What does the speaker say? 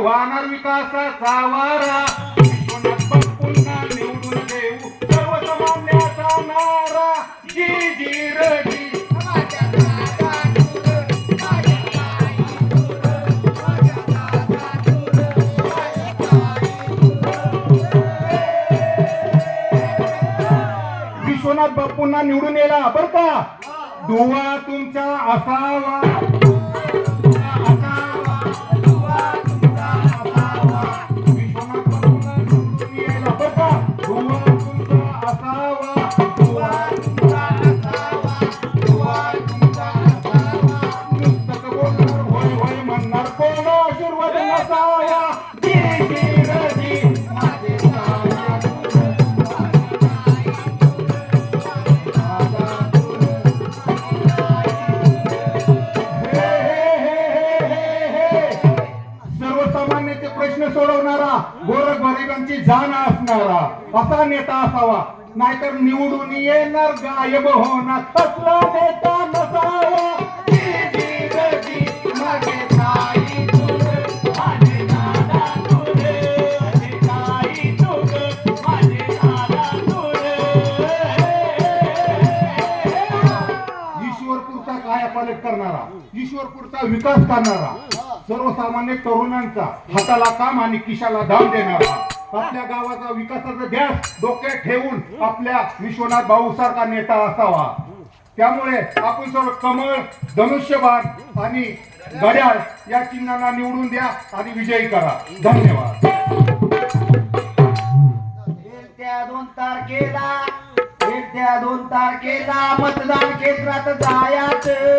वाहणार विकासाचा वारा विश्वनाथ बापूंना निवडून देऊ सर्वसामान्याचा नारा जी जी रजी विश्वनाथ बापूंना निवडून यायला बरं का दुवा तुमचा असावा प्रश्न सोडवणारा गोरगरिबांची जाण असणारा असा नेता असावा नाहीतर निवडून येणार गायब होणार कसला नेता नसावा ईश्वरपूरचा कायापालट करणारा ईश्वरपूरचा विकास करणारा सर्वसामान्य तरुणांचा हाताला काम आणि खिशाला दाम देणारा आपल्या गावाचा विकासाचा ध्यास डोक्यात ठेवून आपल्या विश्वनाथ भाऊ सारखा नेता असावा त्यामुळे आपण सर्व कमळ धनुष्यबाण आणि घड्याळ या चिन्हांना निवडून द्या आणि विजयी करा धन्यवाद येत्या 2 तारखेला मतदान केंद्रात जायचं